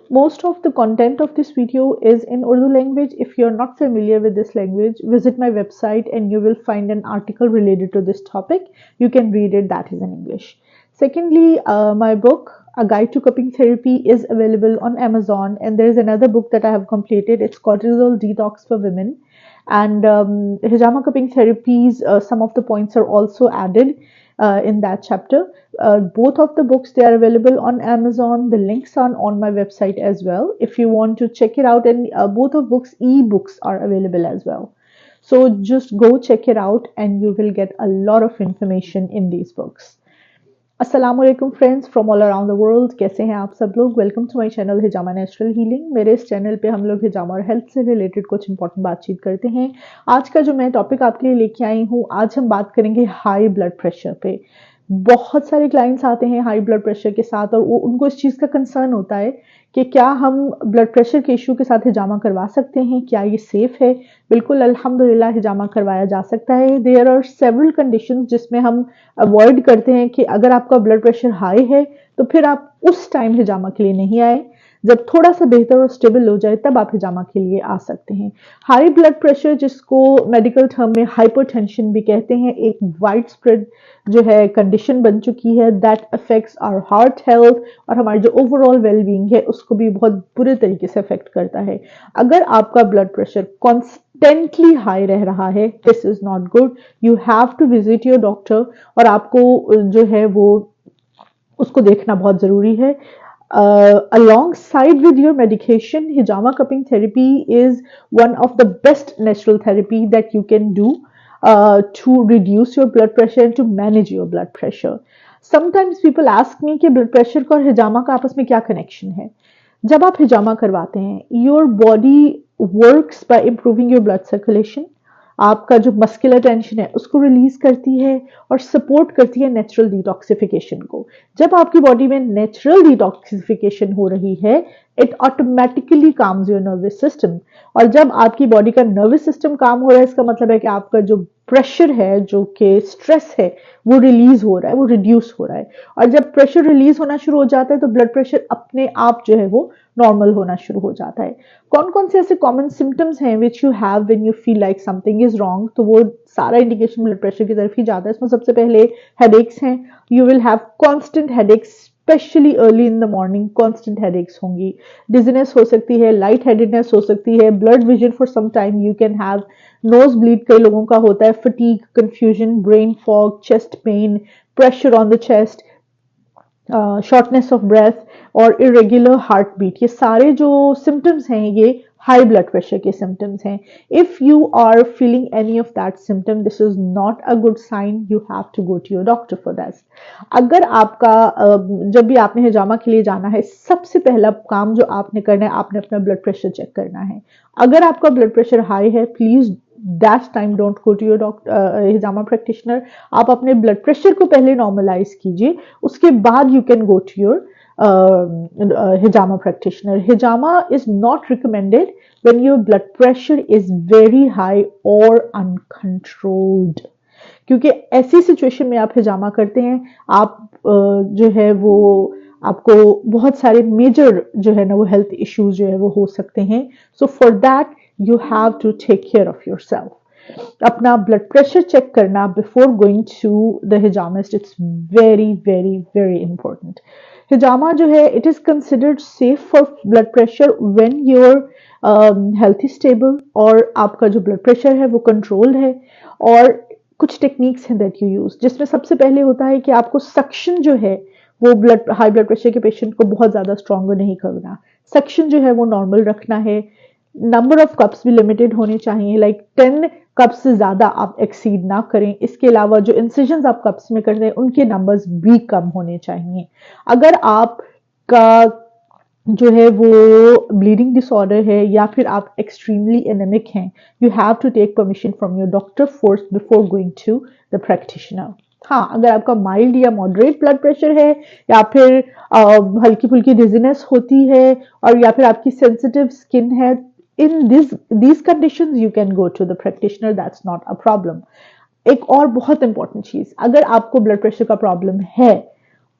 Most of the content of this video is in Urdu language. If you're not familiar with this language, visit my website and you will find an article related to this topic. You can read it, that is in English. Secondly, my book, A Guide to Cupping Therapy, is available on Amazon, and there is another book that I have completed. It's Cortisol Detox for Women. And hijama cupping therapies, some of the points are also added in that chapter. Both of the books, they are available on Amazon. The links are on my website as well if you want to check it out. And both of books, e-books, are available as well. So just go check it out and you will get a lot of information in these books. अस्सलामुअलैकुम friends from all around the world. कैसे हैं आप सब लोग? Welcome to my channel hijama natural healing. मेरे इस channel पे हम लोग हिजामा और हेल्थ से रिलेटेड कुछ इंपॉर्टेंट बातचीत करते हैं। आज का जो मैं टॉपिक आपके लिए लेके आई हूँ, आज हम बात करेंगे हाई ब्लड प्रेशर पे। बहुत सारे क्लाइंट्स आते हैं हाई ब्लड प्रेशर के साथ और उनको इस चीज़ का कंसर्न होता है कि क्या हम ब्लड प्रेशर के इशू के साथ हिजामा करवा सकते हैं, क्या ये सेफ है? बिल्कुल अल्हम्दुलिल्लाह हिजामा करवाया जा सकता है। देयर आर सेवरल कंडीशंस जिसमें हम अवॉइड करते हैं कि अगर आपका ब्लड प्रेशर हाई है तो फिर आप उस टाइम हिजामा के लिए नहीं आए। जब थोड़ा सा बेहतर और स्टेबल हो जाए तब आप हिजामा के लिए आ सकते हैं। हाई ब्लड प्रेशर, जिसको मेडिकल टर्म में हाइपरटेंशन भी कहते हैं, एक वाइड स्प्रेड जो है कंडीशन बन चुकी है that affects our heart health और हमारी जो ओवरऑल वेलबींग है उसको भी बहुत बुरे तरीके से अफेक्ट करता है। अगर आपका ब्लड प्रेशर कॉन्स्टेंटली हाई रह रहा है, this is not good. You have to visit your doctor और आपको जो है वो उसको देखना बहुत जरूरी है। Alongside with your medication, hijama cupping therapy is one of the best natural therapy that you can do to reduce your blood pressure and to manage your blood pressure. Sometimes people ask me कि blood pressure का और हिजामा का आपस में क्या connection है? जब आप हिजामा करवाते हैं, your body works by improving your blood circulation. आपका जो मस्कुलर टेंशन है उसको रिलीज करती है और सपोर्ट करती है नेचुरल डिटॉक्सिफिकेशन को। जब आपकी बॉडी में नेचुरल डिटॉक्सिफिकेशन हो रही है, it automatically calms your nervous system. और जब आपकी बॉडी का नर्वस सिस्टम काम हो रहा है, इसका मतलब है कि आपका जो प्रेशर है, जो कि स्ट्रेस है, वो रिलीज हो रहा है, वो रिड्यूस हो रहा है। और जब प्रेशर रिलीज होना शुरू हो जाता है तो ब्लड प्रेशर अपने आप जो है वो नॉर्मल होना शुरू हो जाता है। कौन कौन से ऐसे कॉमन सिम्टम्स हैं which you have when you feel like something is wrong? तो वो सारा इंडिकेशन ब्लड प्रेशर की तरफ ही जाता है। इसमें सबसे पहले हेडेक्स हैं। You will have constant headaches, especially early in the morning constant headaches होंगी। डिजीनेस हो सकती है, लाइट हेडेडनेस हो सकती है, blood vision for some time you can have, nose bleed कई लोगों का होता है, fatigue, confusion, brain fog, chest pain, pressure on the chest, shortness of breath और इरेगुलर हार्ट बीट। ये सारे जो सिम्टम्स हैं ये हाई ब्लड प्रेशर के सिम्टम्स हैं। If you are feeling any of that symptom, this is not a good sign. You have to go to your doctor for that. अगर आपका जब भी आपने हिजामा के लिए जाना है, सबसे पहला काम जो आपने करना है, आपने अपना ब्लड प्रेशर चेक करना है। अगर आपका ब्लड प्रेशर हाई है, please that time don't go to your doctor hijama practitioner. आप अपने ब्लड प्रेशर को पहले नॉर्मलाइज कीजिए, उसके बाद you can go to your hijama practitioner. Hijama is not recommended when your blood pressure is very high or uncontrolled. क्योंकि ऐसी situation में आप हिजामा करते हैं, आप जो है वो आपको बहुत सारे मेजर जो है ना वो हेल्थ इश्यूज जो है वो हो सकते हैं। So for that you have to take care of yourself. अपना ब्लड प्रेशर चेक करना before going to the hijamist, it's very very very important. हिजामा जो है, it is considered safe for blood pressure when your health is stable और आपका जो blood pressure है वो कंट्रोल्ड है। और कुछ टेक्निक्स हैं दैट यू यूज, जिसमें सबसे पहले होता है कि आपको सक्शन जो है वो हाई ब्लड प्रेशर के पेशेंट को बहुत ज्यादा स्ट्रॉन्ग नहीं करना। सक्शन जो है वो नॉर्मल रखना है। नंबर ऑफ कप्स भी लिमिटेड होने चाहिए, लाइक 10 कप्स से ज्यादा आप एक्सीड ना करें। इसके अलावा जो इंसिजन्स आप कप्स में करते हैं उनके नंबर्स भी कम होने चाहिए। अगर आपका जो है वो ब्लीडिंग डिसऑर्डर है या फिर आप एक्सट्रीमली एनेमिक हैं, you have to take permission from your doctor first before going to the practitioner. हाँ, अगर आपका माइल्ड या मॉडरेट ब्लड प्रेशर है या फिर हल्की फुल्की डिजीनेस होती है और या फिर आपकी सेंसिटिव स्किन है, in these conditions you can go to the practitioner, that's not a problem. एक और बहुत इंपॉर्टेंट चीज, अगर आपको ब्लड प्रेशर का प्रॉब्लम है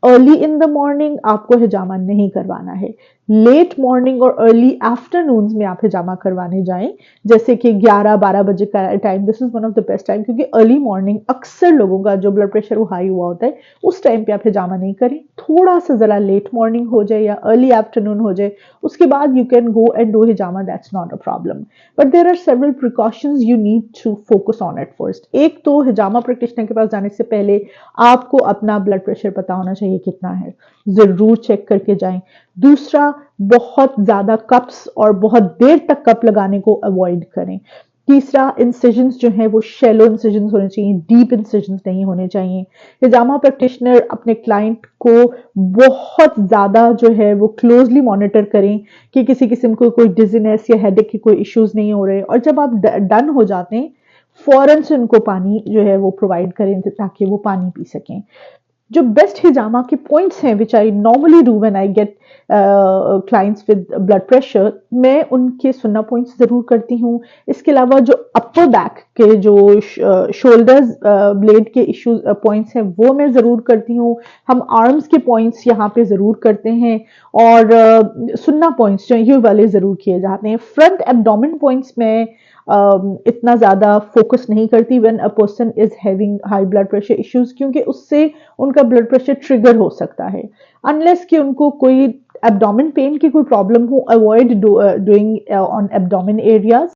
अर्ली इन द मॉर्निंग आपको हिजामा नहीं करवाना है। लेट मॉर्निंग और अर्ली आफ्टरनून्स में आप हिजामा करवाने जाएं, जैसे कि 11-12 बजे का time, this is one of the best time, क्योंकि अर्ली मॉर्निंग अक्सर लोगों का जो ब्लड प्रेशर वो हाई हुआ होता है, उस टाइम पे आप हिजामा नहीं करें। थोड़ा सा जरा लेट मॉर्निंग हो जाए या अर्ली आफ्टरनून हो जाए, उसके बाद you can go and do hijama, that's not a problem. But there are several precautions you need to focus on at first. एक तो हिजामा प्रैक्टिशनर के पास जाने से पहले आपको अपना ब्लड प्रेशर पता होना चाहिए कितना है, जरूर चेक करके जाएं। दूसरा, बहुत ज्यादा कप्स और बहुत देर तक कप लगाने को अवॉइड करें। तीसरा, इंसिजन्स जो है वो शैलो इंसिजन्स होने चाहिए, डीप इंसिजन्स नहीं होने चाहिए। हिजामा प्रैक्टिशनर अपने क्लाइंट को बहुत ज्यादा जो है वो क्लोजली मॉनिटर करें कि किसी किस्म को कोई डिजीनेस या हेडेक के कोई इश्यूज नहीं हो रहे, और जब आप डन हो जाते हैं फौरन से उनको पानी जो है वो प्रोवाइड करें ताकि वो पानी पी सकें। जो बेस्ट हिजामा के पॉइंट्स हैं which I normally do when I get clients with blood pressure, मैं उनके सुनना पॉइंट्स जरूर करती हूँ। इसके अलावा जो अपर बैक के जो शोल्डर्स ब्लेड के इश्यूज पॉइंट्स हैं वो मैं जरूर करती हूँ। हम आर्म्स के पॉइंट्स यहाँ पे जरूर करते हैं, और सुनना पॉइंट्स जो ये वाले जरूर किए जाते हैं। फ्रंट एब्डोमेन पॉइंट्स में इतना ज्यादा फोकस नहीं करती when a person is having high blood pressure issues, क्योंकि उससे उनका ब्लड प्रेशर ट्रिगर हो सकता है। अनलेस कि उनको कोई एब्डोमेन पेन की कोई प्रॉब्लम हो, avoid doing on abdomen areas.